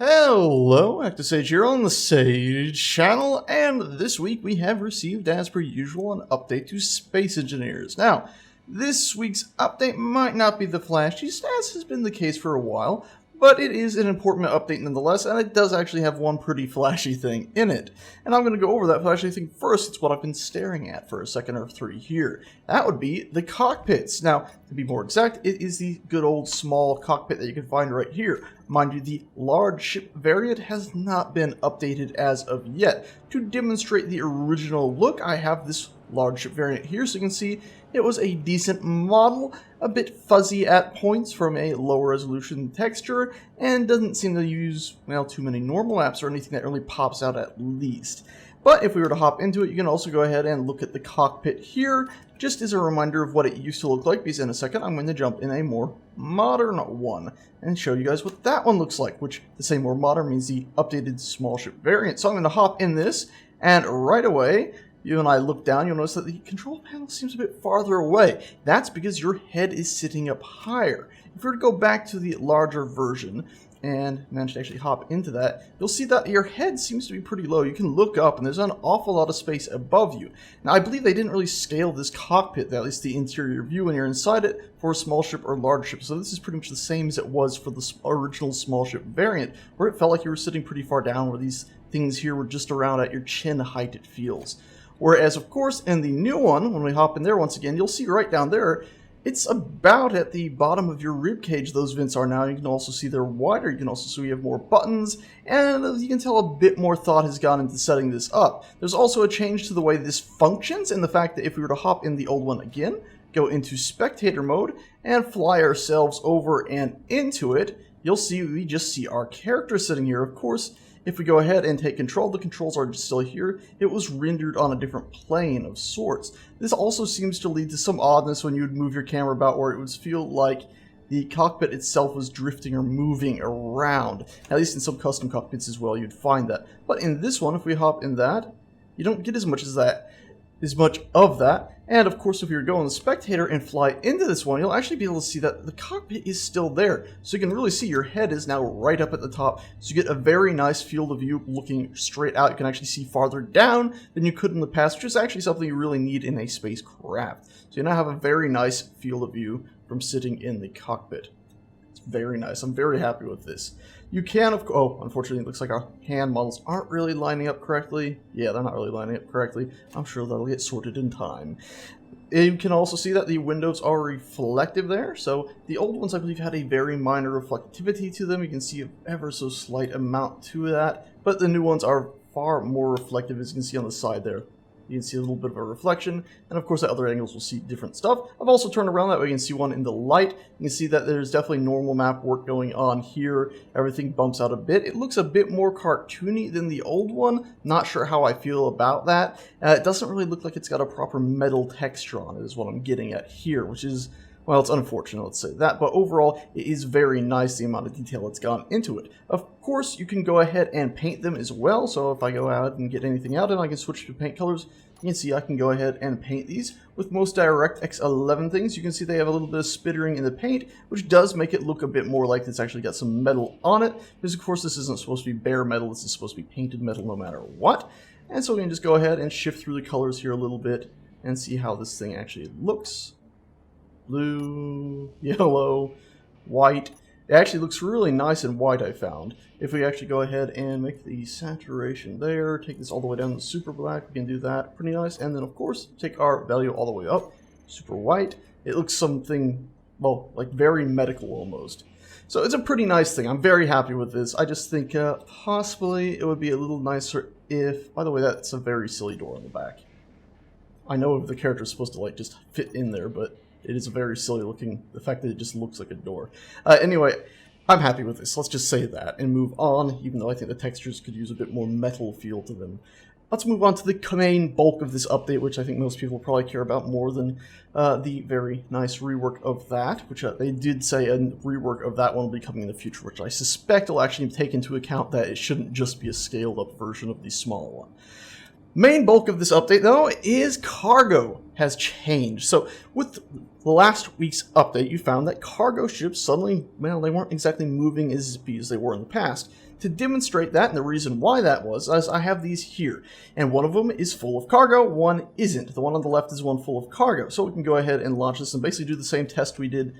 Hello, ActiveSage here on the Sage channel, and this week we have received, as per usual, an update to Space Engineers. Now, this week's update might not be the flashiest, as has been the case for a while, but it is an important update nonetheless, and it does actually have one pretty flashy thing in it. And I'm going to go over that flashy thing first. It's what I've been staring at for a second or three here. That would be the cockpits. Now, to be more exact, it is the good old small cockpit that you can find right here. Mind you, the large ship variant has not been updated as of yet. To demonstrate the original look, I have this large ship variant here, so you can see it was a decent model, a bit fuzzy at points from a lower resolution texture, and doesn't seem to use, well, too many normal apps or anything that really pops out at least. But if we were to hop into it, you can also go ahead and look at the cockpit here, just as a reminder of what it used to look like, because in a second I'm going to jump in a more modern one and show you guys what that one looks like, which to say more modern means the updated small ship variant. So I'm going to hop in this, and right away, you and I look down, you'll notice that the control panel seems a bit farther away. That's because your head is sitting up higher. If we were to go back to the larger version and manage to actually hop into that, you'll see that your head seems to be pretty low. You can look up and there's an awful lot of space above you. Now, I believe they didn't really scale this cockpit, at least the interior view when you're inside it, for a small ship or large ship. So this is pretty much the same as it was for the original small ship variant, where it felt like you were sitting pretty far down, where these things here were just around at your chin height, it feels. Whereas, of course, in the new one, when we hop in there once again, you'll see right down there, it's about at the bottom of your rib cage those vents are now. You can also see they're wider. You can also see we have more buttons, and you can tell a bit more thought has gone into setting this up. There's also a change to the way this functions, and the fact that if we were to hop in the old one again, go into spectator mode, and fly ourselves over and into it, you'll see we just see our character sitting here. Of course, if we go ahead and take control, the controls are still here. It was rendered on a different plane of sorts. This also seems to lead to some oddness when you would move your camera about, where it would feel like the cockpit itself was drifting or moving around. At least in some custom cockpits as well, you'd find that. But in this one, if we hop in that, you don't get as much of that. And of course, if you go on the spectator and fly into this one, you'll actually be able to see that the cockpit is still there. So you can really see your head is now right up at the top. So you get a very nice field of view looking straight out. You can actually see farther down than you could in the past, which is actually something you really need in a spacecraft. So you now have a very nice field of view from sitting in the cockpit. It's very nice. I'm very happy with this. You can, unfortunately, it looks like our hand models aren't really lining up correctly. Yeah, they're not really lining up correctly. I'm sure that'll get sorted in time. You can also see that the windows are reflective there. So the old ones, I believe, had a very minor reflectivity to them. You can see an ever so slight amount to that. But the new ones are far more reflective, as you can see on the side there. You can see a little bit of a reflection, and of course at other angles we'll see different stuff. I've also turned around that way you can see one in the light. You can see that there's definitely normal map work going on here. Everything bumps out a bit. It looks a bit more cartoony than the old one. Not sure how I feel about that. It doesn't really look like it's got a proper metal texture on it, is what I'm getting at here, which is, well, it's unfortunate, let's say that, but overall, it is very nice, the amount of detail that's gone into it. Of course, you can go ahead and paint them as well, so if I go out and get anything out and I can switch to paint colors, you can see I can go ahead and paint these. With most DirectX 11 things, you can see they have a little bit of spittering in the paint, which does make it look a bit more like it's actually got some metal on it, because of course this isn't supposed to be bare metal, this is supposed to be painted metal no matter what. And so we can just go ahead and shift through the colors here a little bit and see how this thing actually looks. Blue, yellow, white. It actually looks really nice in white, I found. If we actually go ahead and make the saturation there, take this all the way down to super black, we can do that pretty nice. And then, of course, take our value all the way up, super white. It looks something, well, like very medical almost. So it's a pretty nice thing. I'm very happy with this. I just think possibly it would be a little nicer if, by the way, that's a very silly door on the back. I know the character is supposed to like just fit in there, but it is very silly looking, the fact that it just looks like a door. Anyway, I'm happy with this. Let's just say that and move on, even though I think the textures could use a bit more metal feel to them. Let's move on to the main bulk of this update, which I think most people probably care about more than the very nice rework of that, which they did say a rework of that one will be coming in the future, which I suspect will actually take into account that it shouldn't just be a scaled up version of the smaller one. Main bulk of this update, though, is cargo. has changed. So with the last week's update, you found that cargo ships suddenly, well, they weren't exactly moving as speed as they were in the past. To demonstrate that, and the reason why that was, is I have these here, and one of them is full of cargo, one isn't. The one on the left is one full of cargo. So we can go ahead and launch this and basically do the same test we did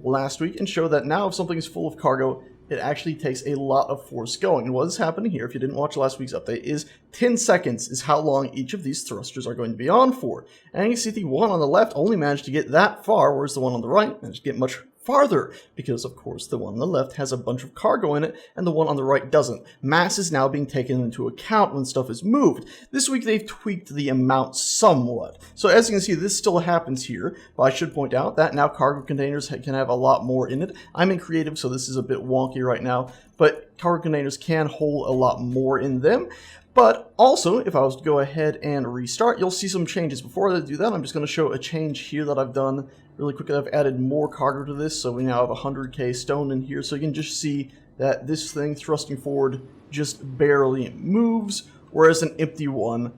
last week and show that now if something is full of cargo, it actually takes a lot of force going. And what is happening here, if you didn't watch last week's update, is 10 seconds is how long each of these thrusters are going to be on for. And you see the one on the left only managed to get that far, whereas the one on the right managed to get much farther, because of course the one on the left has a bunch of cargo in it and the one on the right doesn't. Mass is now being taken into account when stuff is moved. This week they've tweaked the amount somewhat. So as you can see, this still happens here, but I should point out that now cargo containers can have a lot more in it. I'm in creative, so this is a bit wonky right now, but cargo containers can hold a lot more in them. But also, if I was to go ahead and restart, you'll see some changes. Before I do that, I'm just going to show a change here that I've done really quickly. I've added more cargo to this, so we now have 100k stone in here. So you can just see that this thing thrusting forward just barely moves, whereas an empty one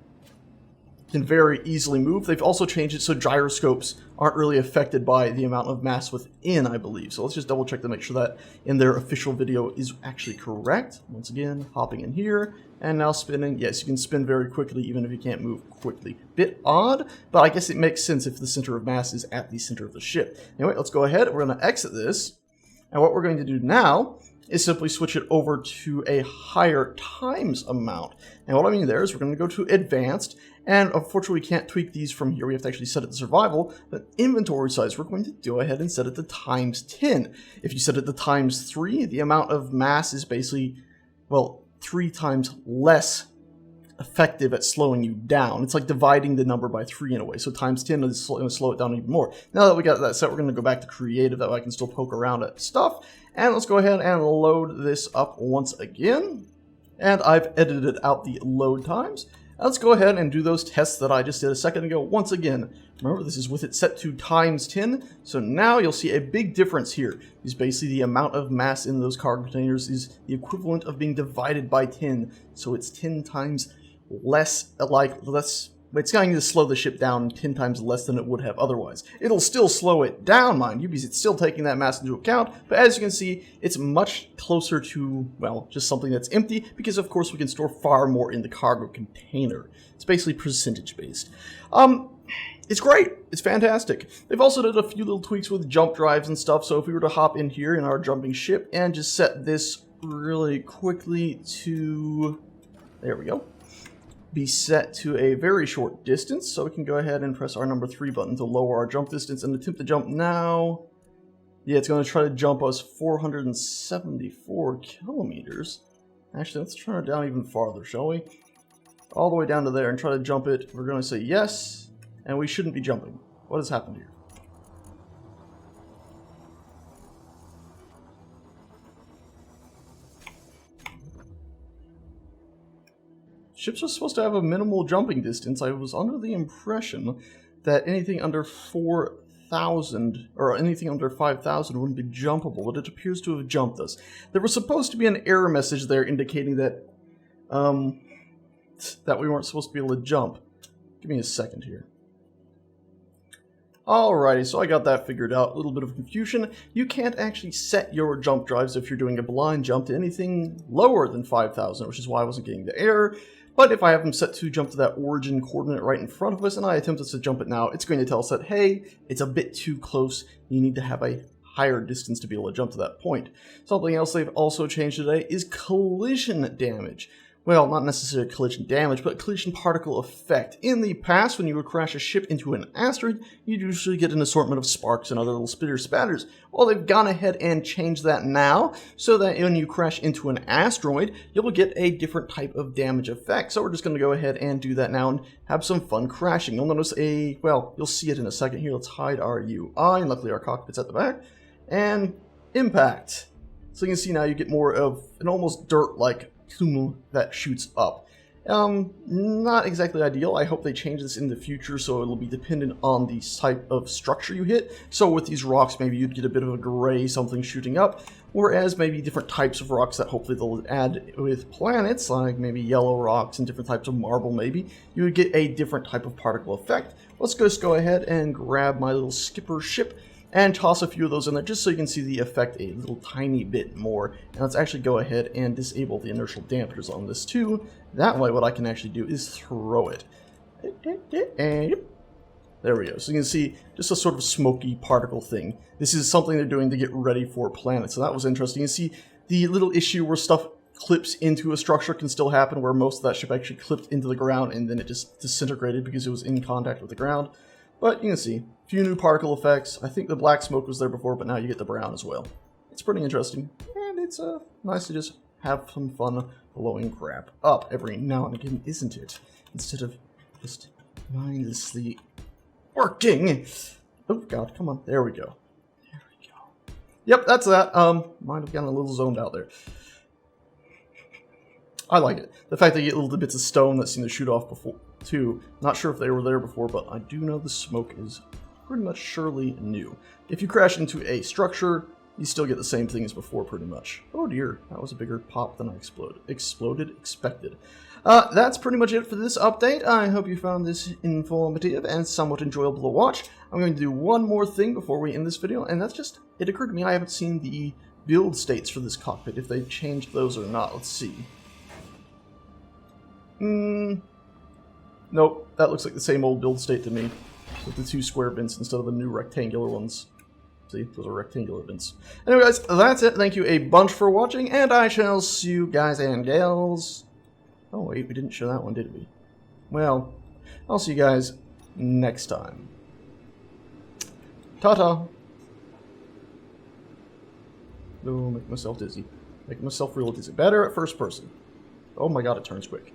can very easily move. They've also changed it so gyroscopes aren't really affected by the amount of mass within, I believe. So let's just double check to make sure that in their official video is actually correct. Once again, hopping in here and now spinning. Yes, you can spin very quickly even if you can't move quickly. Bit odd, but I guess it makes sense if the center of mass is at the center of the ship. Anyway, let's go ahead. We're going to exit this. And what we're going to do now is simply switch it over to a higher times amount. And what I mean there is we're going to go to advanced, and unfortunately we can't tweak these from here. We have to actually set it to survival, but inventory size, we're going to go ahead and set it to times 10. If you set it to times 3, the amount of mass is basically, well, 3 times less effective at slowing you down. It's like dividing the number by 3 in a way. So times 10 is going to slow it down even more. Now that we got that set, we're going to go back to creative. That way I can still poke around at stuff. And let's go ahead and load this up once again. And I've edited out the load times. Let's go ahead and do those tests that I just did a second ago once again. Remember, this is with it set to times 10. So now you'll see a big difference here. Is basically the amount of mass in those cargo containers is the equivalent of being divided by 10. So it's 10 times less, it's going to slow the ship down 10 times less than it would have otherwise. It'll still slow it down, mind you, because it's still taking that mass into account, but as you can see, it's much closer to, well, just something that's empty, because of course we can store far more in the cargo container. It's basically percentage based. It's great. It's fantastic. They've also did a few little tweaks with jump drives and stuff, so if we were to hop in here in our jumping ship and just set this really quickly to, there we go, be set to a very short distance, so we can go ahead and press our number 3 button to lower our jump distance and attempt to jump now. Yeah, it's going to try to jump us 474 kilometers. Actually, let's turn it down even farther, shall we? All the way down to there and try to jump it. We're going to say yes, and we shouldn't be jumping. What has happened here? Ships are supposed to have a minimal jumping distance. I was under the impression that anything under 4,000 or anything under 5,000 wouldn't be jumpable, but it appears to have jumped us. There was supposed to be an error message there indicating that that we weren't supposed to be able to jump. Give me a second here. Alrighty, so I got that figured out. A little bit of confusion. You can't actually set your jump drives if you're doing a blind jump to anything lower than 5,000, which is why I wasn't getting the error. But if I have them set to jump to that origin coordinate right in front of us and I attempt to jump it now, it's going to tell us that, hey, it's a bit too close. You need to have a higher distance to be able to jump to that point. Something else they've also changed today is collision damage. Well, not necessarily collision damage, but collision particle effect. In the past, when you would crash a ship into an asteroid, you'd usually get an assortment of sparks and other little spitter-spatters. Well, they've gone ahead and changed that now, so that when you crash into an asteroid, you'll get a different type of damage effect. So we're just going to go ahead and do that now and have some fun crashing. You'll notice well, you'll see it in a second here. Let's hide our UI, and luckily our cockpit's at the back. And impact. So you can see now you get more of an almost dirt-like tunnel that shoots up. Not exactly ideal. I hope they change this in the future so it'll be dependent on the type of structure you hit. So with these rocks, maybe you'd get a bit of a gray something shooting up, whereas maybe different types of rocks that hopefully they'll add with planets, like maybe yellow rocks and different types of marble maybe, you would get a different type of particle effect. Let's just go ahead and grab my little skipper ship and toss a few of those in there just so you can see the effect a little tiny bit more. And let's actually go ahead and disable the inertial dampers on this too. That way what I can actually do is throw it. And there we go. So you can see just a sort of smoky particle thing. This is something they're doing to get ready for planets. So that was interesting. You see the little issue where stuff clips into a structure can still happen, where most of that ship actually clipped into the ground and then it just disintegrated because it was in contact with the ground. But you can see a few new particle effects. I think the black smoke was there before, but now you get the brown as well. It's pretty interesting, and it's nice to just have some fun blowing crap up every now and again, isn't it? Instead of just mindlessly working. Oh god, come on, there we go. There we go. Yep, that's that. Might have gotten a little zoned out there. I like it. The fact that you get little bits of stone that seem to shoot off before, too. Not sure if they were there before, but I do know the smoke is pretty much surely new. If you crash into a structure, you still get the same thing as before, pretty much. Oh dear, that was a bigger pop than I expected. That's pretty much it for this update. I hope you found this informative and somewhat enjoyable to watch. I'm going to do one more thing before we end this video, and that's just, it occurred to me I haven't seen the build states for this cockpit, if they've changed those or not. Let's see. Nope, that looks like the same old build state to me, with the two square vents instead of the new rectangular ones. See, those are rectangular vents. Anyway guys, that's it. Thank you a bunch for watching, and I shall see you guys and gals. Oh wait, we didn't show that one, did we? Well, I'll see you guys next time. Ta-ta! Oh, make myself dizzy. Make myself real dizzy. Better at first person. Oh my god, it turns quick.